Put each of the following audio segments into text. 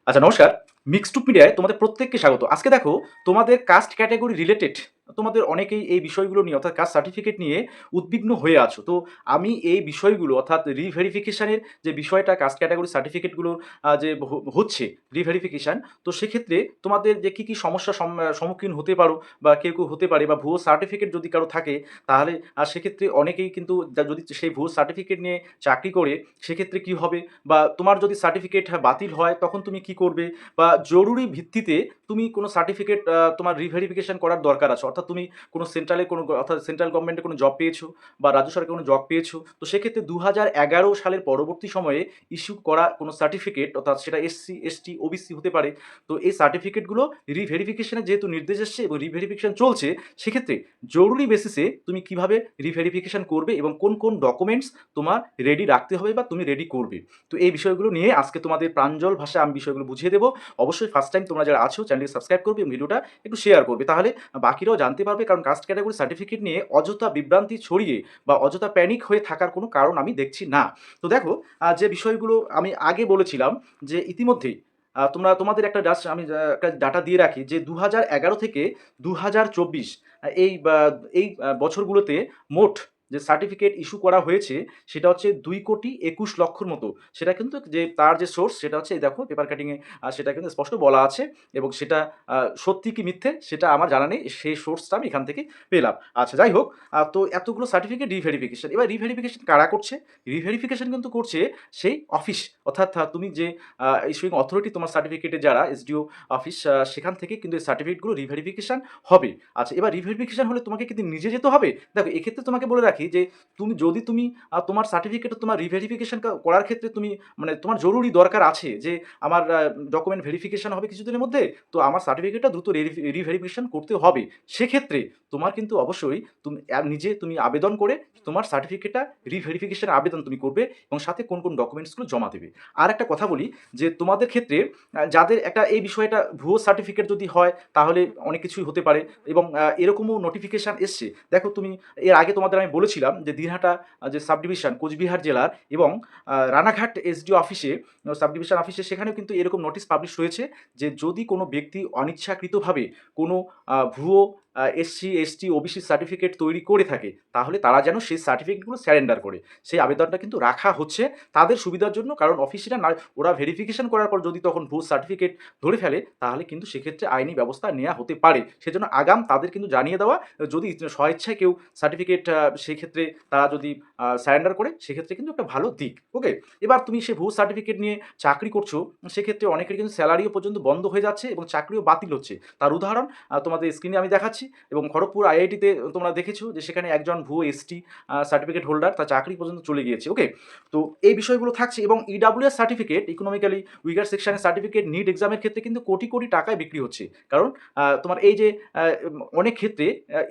আচ্ছা নমস্কার। মিক্সড টুক মিডিয়ায় তোমাদের প্রত্যেককে স্বাগত। আজকে দেখো তোমাদের কাস্ট ক্যাটেগরি রিলেটেড তোমাদের অনেকেই এই বিষয়গুলো নিয়ে অর্থাৎ কাস্ট সার্টিফিকেট নিয়ে উদ্বিগ্ন হয়ে আছো। তো আমি এই বিষয়গুলো অর্থাৎ রিভেরিফিকেশনের যে বিষয়টা কাস্ট ক্যাটেগরি সার্টিফিকেটগুলোর যে হচ্ছে রিভেরিফিকেশন, তো সেক্ষেত্রে তোমাদের যে কী, কী সমস্যার সম্মুখীন হতে পারো বা কেউ হতে পারে বা ভুয়ো সার্টিফিকেট যদি কারো থাকে তাহলে সেক্ষেত্রে অনেকেই কিন্তু যদি সেই ভুয়ো সার্টিফিকেট নিয়ে চাকরি করে সেক্ষেত্রে কী হবে? বা তোমার যদি সার্টিফিকেট বাতিল হয় তখন তুমি কী করবে? বা জরুরি ভিত্তিতে তুমি কোনো সার্টিফিকেট তোমার রিভেরিফিকেশন করার দরকার আছে, অর্থাৎ তুমি কোনো সেন্ট্রালে কোনো অর্থাৎ সেন্ট্রাল গভর্নমেন্টে কোনো জব পেয়েছো বা রাজ্য সরকারে কোনো জব পেয়েছো, তো সেক্ষেত্রে 2011 সালের পরবর্তী সময়ে ইস্যু করা কোনো সার্টিফিকেট অর্থাৎ সেটা এসসি এসটি ওবিসি হতে পারে। তো এই সার্টিফিকেটগুলো রিভেরিফিকেশনের যেহেতু নির্দেশ এসছে এবং রিভেরিফিকেশন চলছে, সেক্ষেত্রে জরুরি বেসিসে তুমি কিভাবে রিভেরিফিকেশন করবে এবং কোন কোন ডকুমেন্টস তোমার রেডি রাখতে হবে বা তুমি রেডি করবে। তো এই বিষয়গুলো নিয়ে আজকে তোমাদের প্রাঞ্জল ভাষায় আমি বিষয়গুলো বুঝিয়ে দেবো। অবশ্যই ফার্স্ট টাইম তোমরা যারা আছো চ্যানেলটি সাবস্ক্রাইব করবে এবং ভিডিওটা একটু শেয়ার করবে, তাহলে বাকিরাও জানতে পারবে। কারণ কাস্ট ক্যাটাগরি সার্টিফিকেট নিয়ে অযথা বিভ্রান্তি ছড়িয়ে বা অযথা প্যানিক হয়ে থাকার কোনো কারণ আমি দেখছি না। তো দেখো যে বিষয়গুলো আমি আগে বলেছিলাম যে ইতিমধ্যেই তোমরা তোমাদের একটা জাস্ট আমি একটা ডাটা দিয়ে রাখি যে 2011 থেকে 2024 এই বছরগুলোতে মোট যে সার্টিফিকেট ইস্যু করা হয়েছে সেটা হচ্ছে 2,21,00,000 মতো। সেটা কিন্তু যে তার যে সোর্স সেটা হচ্ছে এই দেখো পেপার কাটিংয়ে সেটা কিন্তু স্পষ্ট বলা আছে এবং সেটা সত্যি কি মিথ্যে সেটা আমার জানা নেই। সেই সোর্সটা আমি এখান থেকে পেলাম। আচ্ছা যাই হোক, তো এতগুলো সার্টিফিকেট রিভেরিফিকেশন। এবার রিভেরিফিকেশন কারা করছে? রিভেরিফিকেশন কিন্তু করছে সেই অফিস, অর্থাৎ তুমি যে ইস্যুইং অথরিটি তোমার সার্টিফিকেটে যারা এসডিও অফিস, সেখান থেকে কিন্তু এই সার্টিফিকেটগুলো রিভেরিফিকেশন হবে। আচ্ছা এবার রিভেরিফিকেশন হলে তোমাকে কিন্তু নিজে যেতে হবে? দেখো এক্ষেত্রে তোমাকে বলে রাখি যে তুমি তোমার সার্টিফিকেট তোমার রিভেরিফিকেশন করার ক্ষেত্রে তুমি মানে তোমার জরুরি দরকার আছে যে আমার ডকুমেন্ট ভেরিফিকেশন হবে কিছুদিনের মধ্যে, তো আমার সার্টিফিকেটটা দ্রুত রিভেরিফিকেশন করতে হবে। সেক্ষেত্রে তোমার কিন্তু অবশ্যই তুমি নিজে তুমি আবেদন করে তোমার সার্টিফিকেটটা রিভেরিফিকেশনের আবেদন তুমি করবে এবং সাথে কোন কোন ডকুমেন্টসগুলো জমা দেবে। আর একটা কথা বলি যে তোমাদের ক্ষেত্রে যাদের একটা এই বিষয়টা ভুয়ো সার্টিফিকেট যদি হয় তাহলে অনেক কিছুই হতে পারে এবং এরকমও নোটিফিকেশান এসছে। দেখো তুমি এর আগে তোমাদের আমি বলেছিলাম যে দিনহাটা যে সাব ডিভিশন কোচবিহার জেলার এবং রানাঘাট এসডিও অফিসে সাব ডিভিশন অফিসে সেখানেও কিন্তু এরকম নোটিশ পাবলিশ হয়েছে যে যদি কোনো ব্যক্তি অনিচ্ছাকৃতভাবে কোনো ভুয়ো এসসি এসটি ওবিসি সার্টিফিকেট তৈরি করে থাকে তাহলে তারা যেন সেই সার্টিফিকেটগুলো স্যারেন্ডার করে। সেই আবেদনটা কিন্তু রাখা হচ্ছে তাদের সুবিধার জন্য, কারণ অফিসিরা না ওরা ভেরিফিকেশন করার পর যদি তখন ভুয়ো সার্টিফিকেট ধরে ফেলে তাহলে কিন্তু সেক্ষেত্রে আইনি ব্যবস্থা নেওয়া হতে পারে। সেজন্য আগাম তাদের কিন্তু জানিয়ে দেওয়া, যদি স্বেচ্ছায় কেউ সার্টিফিকেট সেক্ষেত্রে তারা যদি সারেন্ডার করে সেক্ষেত্রে কিন্তু একটা ভালো দিক। ওকে, এবার তুমি সে ভুয়ো সার্টিফিকেট নিয়ে চাকরি করছো, সেক্ষেত্রে অনেকের কিন্তু স্যালারিও পর্যন্ত বন্ধ হয়ে যাচ্ছে এবং চাকরিও বাতিল হচ্ছে। তার উদাহরণ তোমাদের স্ক্রিনে আমি দেখাচ্ছি এবং খড়গপুর আইআইটিতে তোমরা দেখেছো যে সেখানে একজন ভুয়ো এসটি সার্টিফিকেট হোল্ডার তার চাকরি পর্যন্ত চলে গিয়েছে। ওকে, তো এই বিষয়গুলো থাকছে এবং ইডাব্লিউএস সার্টিফিকেট ইকোনমিক্যালি উইগার সেকশনের সার্টিফিকেট নিট এক্সামের ক্ষেত্রে কিন্তু কোটি কোটি টাকায় বিক্রি হচ্ছে। কারণ তোমার এই যে অনেক ক্ষেত্রে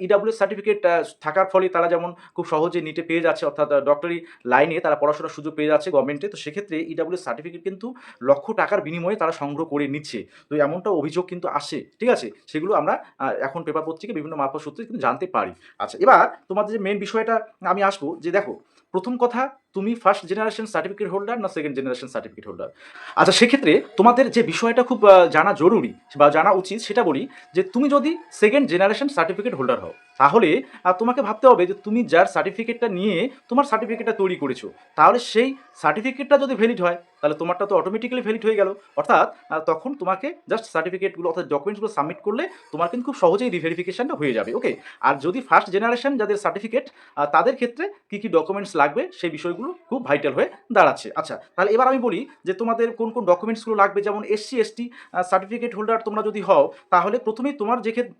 ইডাব্লিউএস সার্টিফিকেট থাকার ফলে তারা যেমন খুব সহজে নিটে পেয়ে যাচ্ছে, অর্থাৎ ডক্টরি লাইনে তারা পড়াশোনার সুযোগ পেয়ে যাচ্ছে গভর্নমেন্টে। তো সেক্ষেত্রে ইডাব্লিউএস সার্টিফিকেট কিন্তু লক্ষ টাকার বিনিময়ে তারা সংগ্রহ করে নিচ্ছে। তো এমনটা অভিযোগ কিন্তু আসে, ঠিক আছে? সেগুলো আমরা এখন পেপার পত্রিকা বিভিন্ন মারফত সূত্রে কিন্তু জানতে পারি। আচ্ছা এবার তোমাদের যে মেন বিষয়টা আমি আসবো যে দেখো প্রথম কথা, তুমি ফার্স্ট জেনারেশন সার্টিফিকেট হোল্ডার না সেকেন্ড জেনারেশন সার্টিফিকেট হোল্ডার? আচ্ছা সেক্ষেত্রে তোমাদের যে বিষয়টা খুব জানা জরুরি বা জানা উচিত সেটা বলি যে তুমি যদি সেকেন্ড জেনারেশন সার্টিফিকেট হোল্ডার হও তাহলে তোমাকে ভাবতে হবে যে তুমি যার সার্টিফিকেটটা নিয়ে তোমার সার্টিফিকেটটা তৈরি করেছো তাহলে সেই সার্টিফিকেটটা যদি ভ্যালিড হয় তাহলে তোমারটা তো অটোমেটিক্যালি ভ্যালিড হয়ে গেল। অর্থাৎ তখন তোমাকে জাস্ট সার্টিফিকেটগুলো অর্থাৎ ডকুমেন্টসগুলো সাবমিট করলে তোমার কিন্তু খুব সহজেই রিভেরিফিকেশনটা হয়ে যাবে। ওকে, আর যদি ফার্স্ট জেনারেশন যাদের সার্টিফিকেট তাদের ক্ষেত্রে কী কী ডকুমেন্টস লাগবে সেই বিষয়গুলো খুব ভাইটাল হয়ে দাঁড়াচ্ছে। আচ্ছা তাহলে এবার আমি বলি যে তোমাদের কোন কোন ডকুমেন্টসগুলো লাগবে। যেমন এসসি এসটি সার্টিফিকেট হোল্ডার তোমরা যদি হও তাহলে প্রথমেই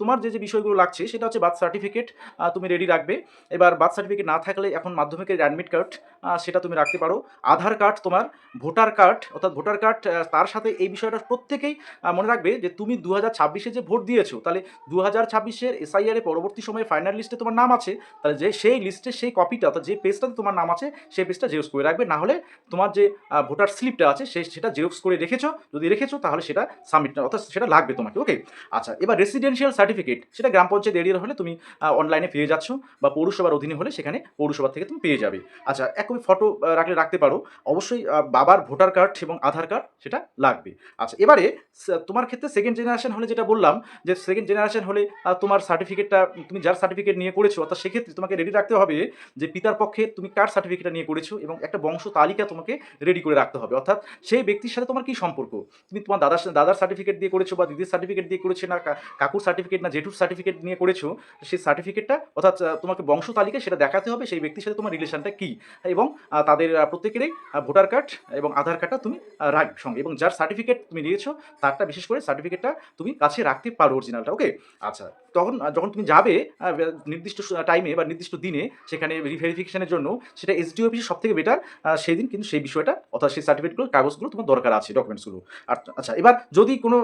তোমার যে বিষয়গুলো লাগছে সেটা হচ্ছে বার্থ সার্টিফিকেট তুমি রেডি রাখবে। এবার বার্থ সার্টিফিকেট না থাকলে এখন মাধ্যমিকের অ্যাডমিট কার্ড সেটা তুমি রাখতে পারো। আধার কার্ড, তোমার ভোটার কার্ড অর্থাৎ ভোটার কার্ড, তার সাথে এই বিষয়টা প্রত্যেকেই মনে রাখবে যে তুমি 2026-এ যে ভোট দিয়েছো তাহলে 2026-এর এসআইআর এ পরবর্তী সময়ে ফাইনাল লিস্টে তোমার নাম আছে, তাহলে যে সেই লিস্টে সেই কপিটা অর্থাৎ যে পেজটাতে তোমার নাম আছে সেই পেজটা জেরক্স করে রাখবে। না হলে তোমার যে ভোটার স্লিপটা আছে সেটা জেরক্স করে রেখেছো, যদি রেখেছো তাহলে সেটা সাবমিট অর্থাৎ সেটা লাগবে তোমাকে। ওকে, আচ্ছা এবার রেসিডেন্সিয়াল সার্টিফিকেট সেটা গ্রাম পঞ্চায়েত এরিয়ার হলে তুমি অনলাইনে পেয়ে যাচ্ছ বা পৌরসভার অধীনে হলে সেখানে পৌরসভা থেকে তুমি পেয়ে যাবে। আচ্ছা এক কপি ফটো রাখলে রাখতে পারো। অবশ্যই বাবার ভোটার ভোটার কার্ড এবং আধার কার্ড সেটা লাগবে। আচ্ছা, এবারে তোমার ক্ষেত্রে সেকেন্ড জেনারেশন হলে যেটা বললাম, যে সেকেন্ড জেনারেশন হলে তোমার সার্টিফিকেটটা তুমি যার সার্টিফিকেট নিয়ে করেছো, অর্থাৎ সেক্ষেত্রে তোমাকে রেডি রাখতে হবে যে পিতার পক্ষে তুমি কার সার্টিফিকেটটা নিয়ে করেছো, এবং একটা বংশ তালিকা তোমাকে রেডি করে রাখতে হবে। অর্থাৎ সেই ব্যক্তির সাথে তোমার কী সম্পর্ক, তুমি তোমার দাদার সার্টিফিকেট দিয়ে করেছো বা দিদির সার্টিফিকেট দিয়ে করেছো, না কাকুর সার্টিফিকেট না জেঠুর সার্টিফিকেট নিয়ে করেছো, সেই সার্টিফিকেটটা অর্থাৎ তোমাকে বংশ তালিকায় সেটা দেখাতে হবে সেই ব্যক্তির সাথে তোমার রিলেশনটা কী, এবং তাদের প্রত্যেকেরই ভোটার কার্ড এবং আধার কার্ডটা তুমি রাখবে সঙ্গে, এবং যার সার্টিফিকেট তুমি নিয়েছো তারটা বিশেষ করে সার্টিফিকেটটা তুমি কাছে রাখতে পারো অরিজিনালটা। ওকে, আচ্ছা, তখন যখন তুমি যাবে নির্দিষ্ট টাইমে বা নির্দিষ্ট দিনে সেখানে রিভেরিফিকেশনের জন্য, সেটা এসডিও অফিসে সব থেকে বেটার সেই দিন কিন্তু সেই বিষয়টা অর্থাৎ সেই সার্টিফিকেটগুলো কাগজগুলো তোমার দরকার আছে, ডকুমেন্টসগুলো। আচ্ছা, এবার যদি কোনো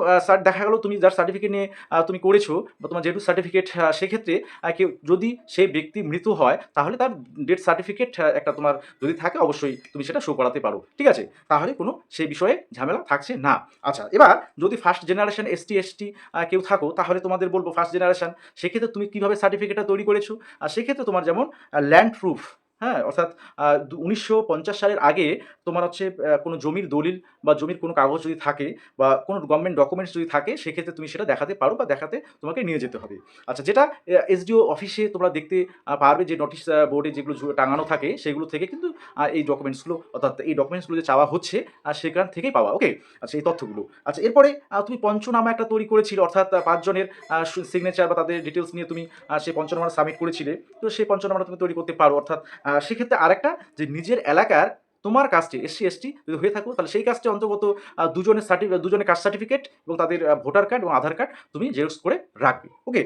দেখা গেলো তুমি যার সার্টিফিকেট নিয়ে তুমি করেছো বা তোমার যেহেতু সার্টিফিকেট, সেক্ষেত্রে কেউ যদি সেই ব্যক্তি মৃত হয় তাহলে তার ডেথ সার্টিফিকেট একটা তোমার যদি থাকে অবশ্যই তুমি সেটা শো করাতে পারো, ঠিক আছে? তাহলে কোনো সেই বিষয়ে ঝামেলা থাকছে না। আচ্ছা, এবার যদি ফার্স্ট জেনারেশন এসটি কেউ থাকো, তাহলে তোমাদের বলবো ফার্স্ট জেনারেশন, সেক্ষেত্রে তুমি কীভাবে সার্টিফিকেটটা তৈরি করেছো। আর সেক্ষেত্রে তোমার যেমন ল্যান্ড প্রুফ, হ্যাঁ, অর্থাৎ 1950 সালের আগে তোমার হচ্ছে কোনো জমির দলিল বা জমির কোনো কাগজ যদি থাকে বা কোনো গভর্নমেন্ট ডকুমেন্টস যদি থাকে, সেক্ষেত্রে তুমি সেটা দেখাতে পারো বা দেখাতে তোমাকে নিয়ে যেতে হবে। আচ্ছা, যেটা এসডিও অফিসে তোমরা দেখতে পারবে যে নোটিশ বোর্ডে যেগুলো টাঙানো থাকে সেগুলো থেকে কিন্তু এই ডকুমেন্টসগুলো, অর্থাৎ এই ডকুমেন্টসগুলো যে চাওয়া হচ্ছে সেখান থেকেই পাওয়া। ওকে, আচ্ছা, এই তথ্যগুলো। আচ্ছা, এরপরে তুমি পঞ্চনামা একটা তৈরি করেছিলে, অর্থাৎ 5 জনের সিগনেচার বা তাদের ডিটেলস নিয়ে তুমি সেই পঞ্চনামাটা সাবমিট করেছিলে। তো সেই পঞ্চনামাটা তুমি তৈরি করতে পারো। অর্থাৎ সেক্ষেত্রে আরেকটা, যে নিজের এলাকার তোমার কাস্টে এসসি এসটি যদি হয়ে থাকো, তাহলে সেই কাস্টে অন্তর্গত দুজনের কাস্ট সার্টিফিকেট এবং তাদের ভোটার কার্ড এবং আধার কার্ড তুমি জেরক্স করে রাখবে। ওকে,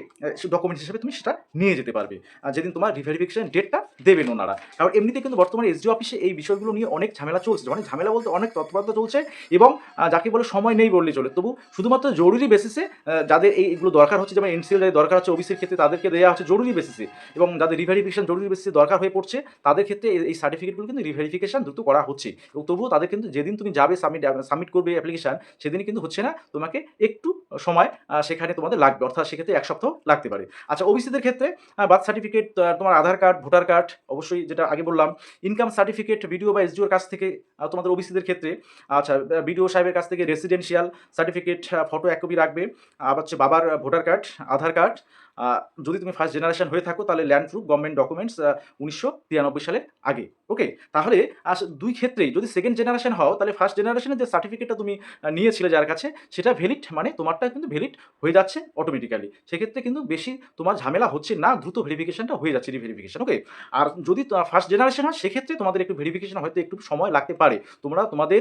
ডকুমেন্টস হিসেবে তুমি সেটা নিয়ে যেতে পারবে যেদিন তোমার রিভেরিফিকেশন ডেটটা দেবেন ওনারা। কারণ এমনিতে কিন্তু বর্তমানে এসডিও অফিসে এই বিষয়গুলো নিয়ে অনেক ঝামেলা চলছে, অনেক ঝামেলা বলতে অনেক তৎপরতা চলছে, এবং যাকে বলে সময় নেই বললে চলে। তবু শুধুমাত্র জরুরি বেসিসে যাদের এইগুলো দরকার হচ্ছে, যেমন এনসিএল যাদের দরকার হচ্ছে ওবিসির ক্ষেত্রে তাদেরকে দেওয়া হচ্ছে জরুরি বেসিসে, এবং যাদের রিভেরিফিকেশন জরুরি বেসিসে দরকার হয়ে পড়ছে তাদের ক্ষেত্রে এই সার্টিফিকেটগুলো কিন্তু রিভেরিফিকেশন দ্রুত করা হচ্ছে। এবং তবুও তাদের কিন্তু যেদিন তুমি যাবে সাবমিট করবে অ্যাপ্লিকেশন, সেদিনই কিন্তু হচ্ছে না, তোমাকে একটু সময় সেখানে তোমাদের লাগবে, অর্থাৎ সেক্ষেত্রে 1 সপ্তাহ লাগতে পারে। আচ্ছা, ওবিসিদের ক্ষেত্রে বার্থ সার্টিফিকেট, তোমার আধার কার্ড, ভোটার কার্ড, অবশ্যই যেটা আগে বললাম, ইনকাম সার্টিফিকেট বিডিও বা এসডিওর কাছ থেকে তোমাদের ওবিসিদের ক্ষেত্রে। আচ্ছা, বিডিও সাহেবের কাছ থেকে রেসিডেন্সিয়াল সার্টিফিকেট ফটো 1 কপি রাখবে। আবার হচ্ছে বাবার ভোটার কার্ড, আধার কার্ড, যদি তুমি ফার্স্ট জেনারেশন হয়ে থাকো তাহলে ল্যান্ড প্রুফ, গভর্নমেন্ট ডকুমেন্টস 1993 সালের আগে। ওকে, তাহলে দুই ক্ষেত্রেই যদি সেকেন্ড জেনারেশন হও, তাহলে ফার্স্ট জেনারেশনের যে সার্টিফিকেটটা তুমি নিয়েছিলে যার কাছে, সেটা ভ্যালিড, মানে তোমারটা কিন্তু ভ্যালিড হয়ে যাচ্ছে অটোমেটিক্যালি। সেক্ষেত্রে কিন্তু বেশি তোমার ঝামেলা হচ্ছে না, দ্রুত ভেরিফিকেশনটা হয়ে যাচ্ছে, রিভেরিফিকেশন। ওকে, আর যদি ফার্স্ট জেনারেশন হয় সেক্ষেত্রে তোমাদের একটু ভেরিফিকেশন হয়তো একটু সময় লাগতে পারে। তোমরা তোমাদের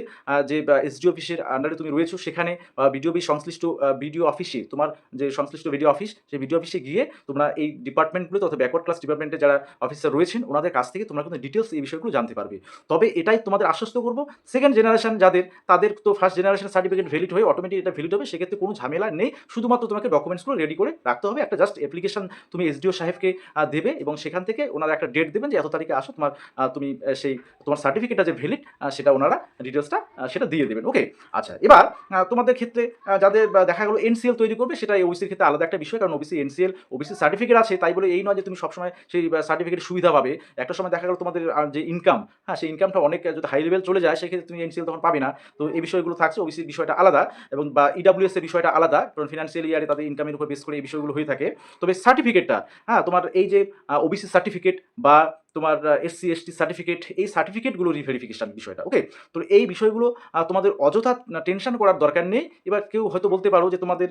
যে এসডিও অফিসের আন্ডারে তুমি রয়েছো সেখানে বিডিও সংশ্লিষ্ট বিডিও অফিসে, তোমার যে সংশ্লিষ্ট বিডিও অফিস, সেই বিডিও অফিসে গিয়ে তোমরা এই ডিপার্টমেন্টগুলোতে অথবা ব্যাকওয়ার্ড ক্লাস ডিপার্টমেন্টে যারা অফিসার রয়েছেন ওনাদের কাছ থেকে তোমরা কিন্তু ডিটেলস এই বিষয়গুলো জানতে পারবে। তবে এটাই তোমাদের আশ্বস্ত করবো, সেকেন্ড জেনারেশন তাদের তো ফার্স্ট জেনারেশন সার্টিফিকেট ভ্যালিড হয়ে অটোমেটিক এটা ভ্যালিড হবে, সেক্ষেত্রে কোনো ঝামেলা নেই। শুধুমাত্র তোমাকে ডকুমেন্টসগুলো রেডি করে রাখতে হবে, একটা জাস্ট অ্যাপ্লিকেশন তুমি এসডিও সাহেবকে দেবে, এবং সেখান থেকে ওনারা একটা ডেট দেবেন যে এত তারিখে আসো, তুমি সেই তোমার সার্টিফিকেটটা যে ভ্যালিড সেটা ওনারা ডিটেলসটা সেটা দিয়ে দেবেন। ওকে, আচ্ছা, এবার তোমাদের ক্ষেত্রে যাদের দেখা গেলো এনসিএল তৈরি করবে, সেটা ওবিসির ক্ষেত্রে আলাদা একটা বিষয়, কারণ ওবিসি এনসিএল ওবিসি সার্টিফিকেট আছে, তাই বলে এই নয় যে তুমি সবসময় সেই সার্টিফিকেট সুবিধা পাবে। একটা সময় দেখা গেলো তোমাদের যে ইনকাম, হ্যাঁ, সেই ইনকামটা অনেক যদি হাই লেভেল চলে যায়, সেক্ষেত্রে তুমি এনসিএল তখন পাবে না। তো এই বিষয়গুলো থাকছে, ওবিসির বিষয়টা আলাদা, এবং বা ইডাব্লিউএস এর বিষয়টা আলাদা, কারণ ফিনান্সিয়াল ইয়ারে তাদের ইনকামের উপর বেস করে এই বিষয়গুলো হয়ে থাকে। তবে সার্টিফিকেটটা, হ্যাঁ, তোমার এই যে ওবিসি সার্টিফিকেট বা তোমার এসসি এসটি সার্টিফিকেট, এই সার্টিফিকেটগুলো রিভেরিফিকেশন বিষয়টা। ওকে, তো এই বিষয়গুলো তোমাদের অযথা টেনশন করার দরকার নেই। এবার কেউ হয়তো বলতে পারো যে তোমাদের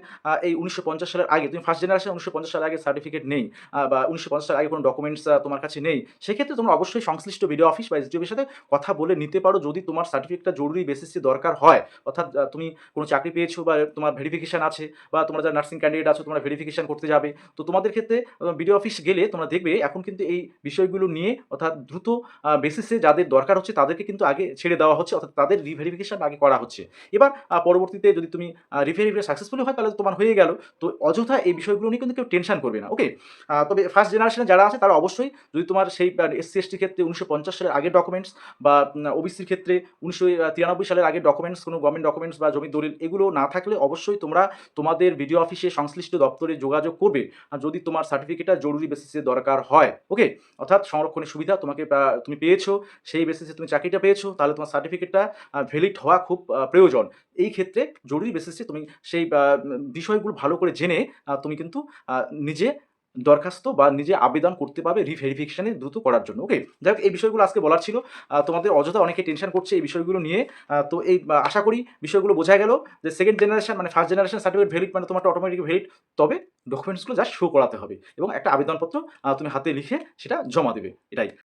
এই 1950 সালের আগে, তুমি ফার্স্ট জেনারেশন 1950 সালের আগে সার্টিফিকেট নেই, বা 1950 সালের আগে কোনো ডকুমেন্টস তোমার কাছে নেই, সেক্ষেত্রে তোমরা অবশ্যই সংশ্লিষ্ট বিডিও অফিস বা এসডিওর সাথে কথা বলে নিতে পারো, যদি তোমার সার্টিফিকেটটা জরুরি বেসিসে দরকার হয়, অর্থাৎ তুমি কোনো চাকরি পেয়েছো বা তোমার ভেরিফিকেশন আছে, বা তোমরা যারা নার্সিং ক্যান্ডিডেট আছো তোমরা ভেরিফিকেশন করতে যাবে, তো তোমাদের ক্ষেত্রে বিডিও অফিস গেলে তোমরা দেখবে এখন কিন্তু এই বিষয়গুলো নিয়ে, অর্থাৎ দ্রুত বেসিসে যাদের দরকার হচ্ছে তাদেরকে কিন্তু আগে ছেড়ে দেওয়া হচ্ছে, অর্থাৎ তাদের রিভেরিফিকেশন আগে করা হচ্ছে। এবার পরবর্তীতে যদি তুমি রিভেরিফিকেশন সাকসেসফুলি হয় তাহলে তোমার হয়ে গেল, তো অযথা এই বিষয়গুলো নিয়ে কিন্তু কেউ টেনশন করবে না। ওকে, তবে ফার্স্ট জেনারেশনে যারা আছে তারা অবশ্যই, যদি তোমার সেই এসসি এসটির ক্ষেত্রে 1950 সালের আগের ডকুমেন্টস, বা ওবিসির ক্ষেত্রে 1993 সালের আগের ডকুমেন্টস, কোনো গভর্নমেন্ট ডকুমেন্টস বা জমির দলিল এগুলো না থাকলে অবশ্যই তোমরা তোমাদের বিডিও অফিসে সংশ্লিষ্ট দপ্তরে যোগাযোগ করবে, যদি তোমার সার্টিফিকেটটা জরুরি বেসিসে দরকার হয়। ওকে, অর্থাৎ সংরক্ষণ সার্বক্ষণিক সুবিধা তোমাকে তুমি পেয়েছো, সেই বেসিসে তুমি চাকরিটা পেয়েছো, তাহলে তোমার সার্টিফিকেটটা ভ্যালিড হওয়া খুব প্রয়োজন। এই ক্ষেত্রে জরুরি বেসিসে তুমি সেই বিষয়গুলো ভালো করে জেনে তুমি কিন্তু নিজে দরখাস্ত বা নিজে আবেদন করতে পারবে রিভেরিফিকেশনে দ্রুত করার জন্য। ওকে? যাই হোক, এই বিষয়গুলো আজকে বলার ছিল। তোমাদের অযথা অনেকে টেনশন করছে এই বিষয়গুলো নিয়ে। তো এই আশা করি বিষয়গুলো বোঝা গেল যে সেকেন্ড জেনারেশন মানে ফার্স্ট জেনারেশন সার্টিফিকেট ভ্যালিড মানে তোমারটা অটোমেটিক ভ্যালিড। তবে ডকুমেন্টসগুলো জাস্ট শো করাতে হবে এবং একটা আবেদনপত্র তুমি হাতে লিখে সেটা জমা দেবে। এটাই।